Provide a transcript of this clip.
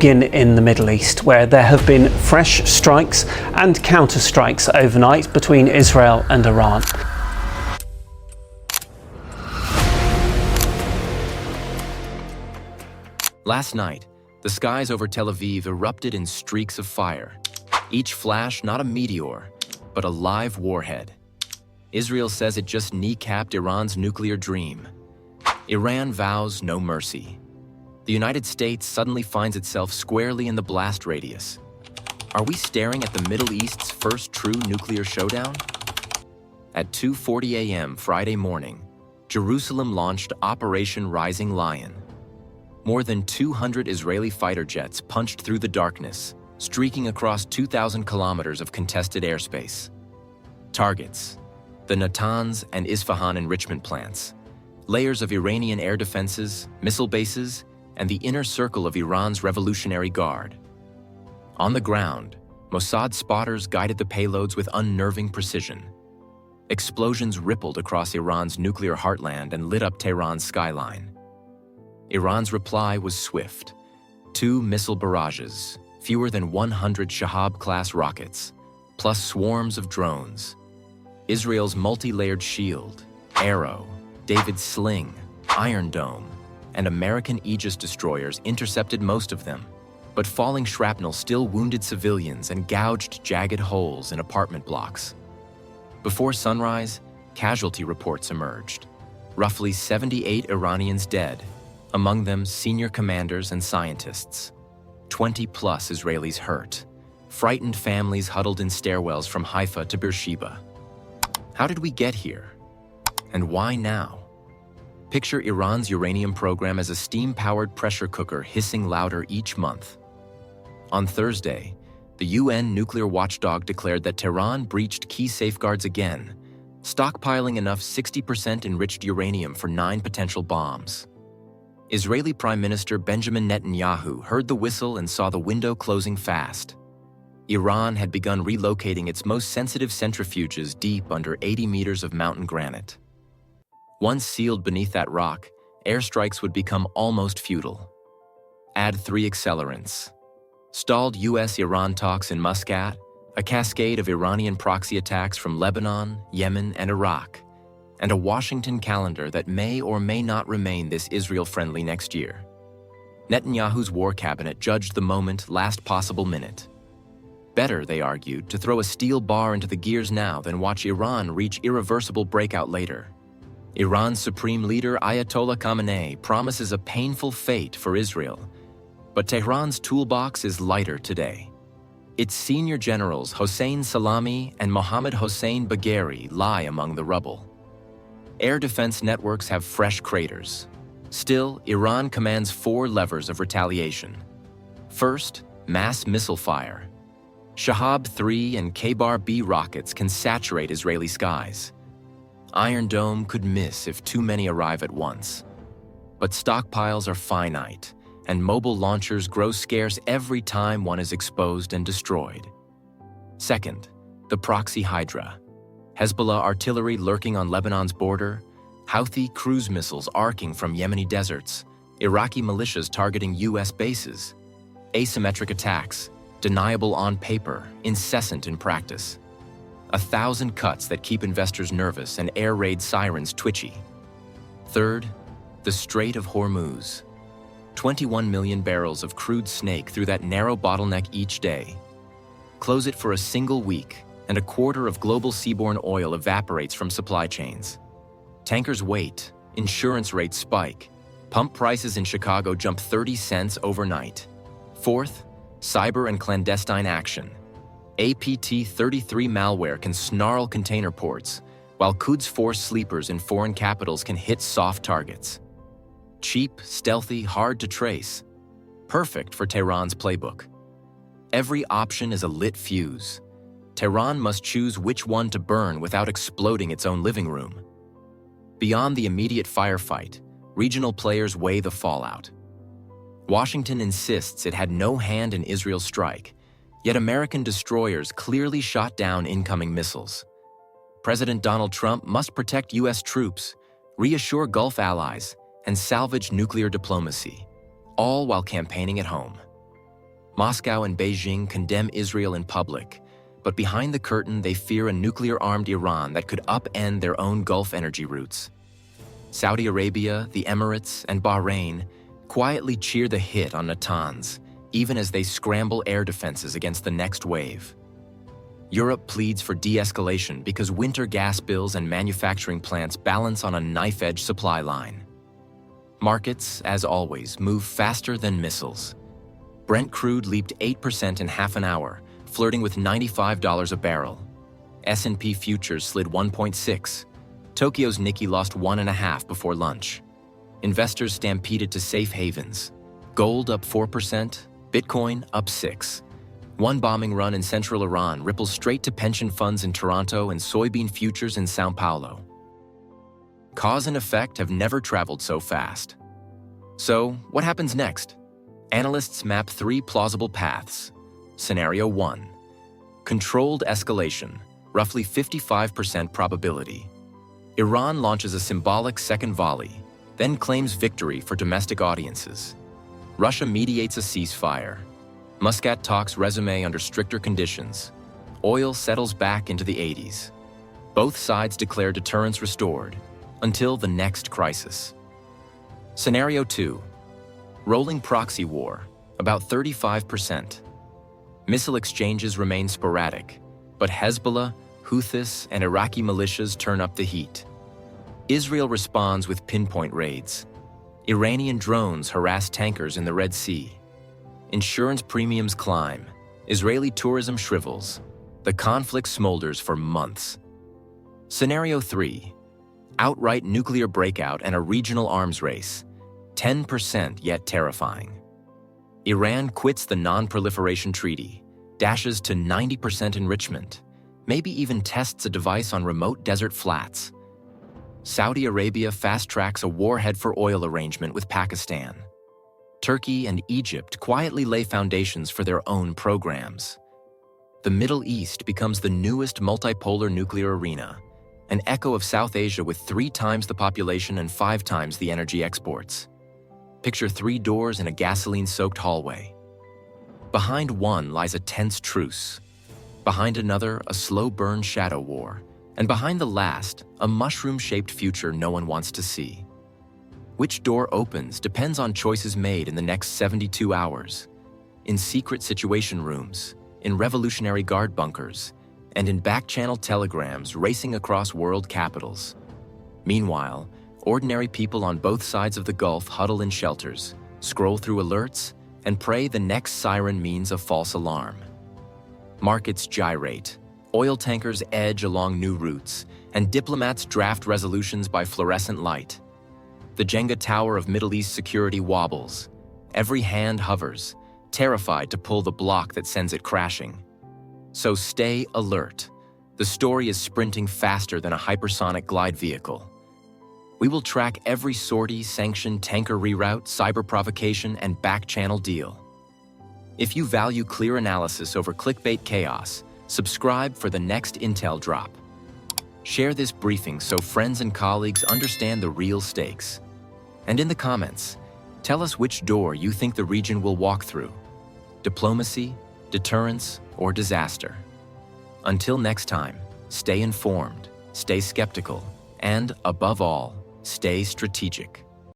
Begin in the Middle East, where there have been fresh strikes and counterstrikes overnight between Israel and Iran. Last night, the skies over Tel Aviv erupted in streaks of fire. Each flash not a meteor, but a live warhead. Israel says it just kneecapped Iran's nuclear dream. Iran vows no mercy. The United States suddenly finds itself squarely in the blast radius. Are we staring at the Middle East's first true nuclear showdown? At 2:40 a.m. Friday morning, Jerusalem launched Operation Rising Lion. More than 200 Israeli fighter jets punched through the darkness, streaking across 2,000 kilometers of contested airspace. Targets: the Natanz and Isfahan enrichment plants, layers of Iranian air defenses, missile bases, and the inner circle of Iran's Revolutionary Guard. On the ground, Mossad spotters guided the payloads with unnerving precision. Explosions rippled across Iran's nuclear heartland and lit up Tehran's skyline. Iran's reply was swift. 2 missile barrages, fewer than 100 Shahab-class rockets, plus swarms of drones. Israel's multi-layered shield, Arrow, David's Sling, Iron Dome, and American Aegis destroyers intercepted most of them, but falling shrapnel still wounded civilians and gouged jagged holes in apartment blocks. Before sunrise, casualty reports emerged. Roughly 78 Iranians dead, among them senior commanders and scientists. 20+ Israelis hurt. Frightened families huddled in stairwells from Haifa to Beersheba. How did we get here? And why now? Picture Iran's uranium program as a steam-powered pressure cooker hissing louder each month. On Thursday, the UN nuclear watchdog declared that Tehran breached key safeguards again, stockpiling enough 60% enriched uranium for 9 potential bombs. Israeli Prime Minister Benjamin Netanyahu heard the whistle and saw the window closing fast. Iran had begun relocating its most sensitive centrifuges deep under 80 meters of mountain granite. Once sealed beneath that rock, airstrikes would become almost futile. Add 3 accelerants: stalled U.S.-Iran talks in Muscat, a cascade of Iranian proxy attacks from Lebanon, Yemen, and Iraq, and a Washington calendar that may or may not remain this Israel-friendly next year. Netanyahu's war cabinet judged the moment last possible minute. Better, they argued, to throw a steel bar into the gears now than watch Iran reach irreversible breakout later. Iran's supreme leader Ayatollah Khamenei promises a painful fate for Israel, but Tehran's toolbox is lighter today. Its senior generals Hossein Salami and Mohammad Hossein Bagheri lie among the rubble. Air defense networks have fresh craters. Still, Iran commands 4 levers of retaliation. First, mass missile fire. Shahab-3 and K-Bar-B rockets can saturate Israeli skies. Iron Dome could miss if too many arrive at once. But stockpiles are finite, and mobile launchers grow scarce every time one is exposed and destroyed. Second, the proxy Hydra. Hezbollah artillery lurking on Lebanon's border, Houthi cruise missiles arcing from Yemeni deserts, Iraqi militias targeting U.S. bases. Asymmetric attacks, deniable on paper, incessant in practice. 1,000 cuts that keep investors nervous and air raid sirens twitchy. Third, the Strait of Hormuz. 21 million barrels of crude snake through that narrow bottleneck each day. Close it for a single week, and a quarter of global seaborne oil evaporates from supply chains. Tankers wait, insurance rates spike, pump prices in Chicago jump 30 cents overnight. Fourth, cyber and clandestine action. APT-33 malware can snarl container ports, while Quds Force sleepers in foreign capitals can hit soft targets. Cheap, stealthy, hard to trace. Perfect for Tehran's playbook. Every option is a lit fuse. Tehran must choose which one to burn without exploding its own living room. Beyond the immediate firefight, regional players weigh the fallout. Washington insists it had no hand in Israel's strike, yet American destroyers clearly shot down incoming missiles. President Donald Trump must protect U.S. troops, reassure Gulf allies, and salvage nuclear diplomacy, all while campaigning at home. Moscow and Beijing condemn Israel in public, but behind the curtain they fear a nuclear-armed Iran that could upend their own Gulf energy routes. Saudi Arabia, the Emirates, and Bahrain quietly cheer the hit on Natanz, even as they scramble air defenses against the next wave. Europe pleads for de-escalation because winter gas bills and manufacturing plants balance on a knife-edge supply line. Markets, as always, move faster than missiles. Brent crude leaped 8% in half an hour, flirting with $95 a barrel. S&P futures slid 1.6. Tokyo's Nikkei lost 1.5 before lunch. Investors stampeded to safe havens. Gold up 4%, Bitcoin up 6%. One bombing run in central Iran ripples straight to pension funds in Toronto and soybean futures in Sao Paulo. Cause and effect have never traveled so fast. So, what happens next? Analysts map 3 plausible paths. Scenario 1. Controlled escalation, roughly 55% probability. Iran launches a symbolic second volley, then claims victory for domestic audiences. Russia mediates a ceasefire. Muscat talks resume under stricter conditions. Oil settles back into the 80s. Both sides declare deterrence restored, until the next crisis. Scenario 2. Rolling proxy war, about 35%. Missile exchanges remain sporadic, but Hezbollah, Houthis, and Iraqi militias turn up the heat. Israel responds with pinpoint raids. Iranian drones harass tankers in the Red Sea. Insurance premiums climb. Israeli tourism shrivels. The conflict smolders for months. Scenario 3. Outright nuclear breakout and a regional arms race. 10% yet terrifying. Iran quits the Non-Proliferation Treaty, dashes to 90% enrichment, maybe even tests a device on remote desert flats. Saudi Arabia fast-tracks a warhead for oil arrangement with Pakistan. Turkey and Egypt quietly lay foundations for their own programs. The Middle East becomes the newest multipolar nuclear arena, an echo of South Asia with 3 times the population and 5 times the energy exports. Picture 3 doors in a gasoline-soaked hallway. Behind one lies a tense truce. Behind another, a slow-burn shadow war. And behind the last, a mushroom-shaped future no one wants to see. Which door opens depends on choices made in the next 72 hours. In secret situation rooms, in Revolutionary Guard bunkers, and in back-channel telegrams racing across world capitals. Meanwhile, ordinary people on both sides of the Gulf huddle in shelters, scroll through alerts, and pray the next siren means a false alarm. Markets gyrate, oil tankers edge along new routes, and diplomats draft resolutions by fluorescent light. The Jenga tower of Middle East security wobbles. Every hand hovers, terrified to pull the block that sends it crashing. So stay alert. The story is sprinting faster than a hypersonic glide vehicle. We will track every sortie, sanction, tanker reroute, cyber provocation, and back-channel deal. If you value clear analysis over clickbait chaos, subscribe for the next intel drop. Share this briefing so friends and colleagues understand the real stakes. And in the comments, tell us which door you think the region will walk through: diplomacy, deterrence, or disaster. Until next time, stay informed, stay skeptical, and above all, stay strategic.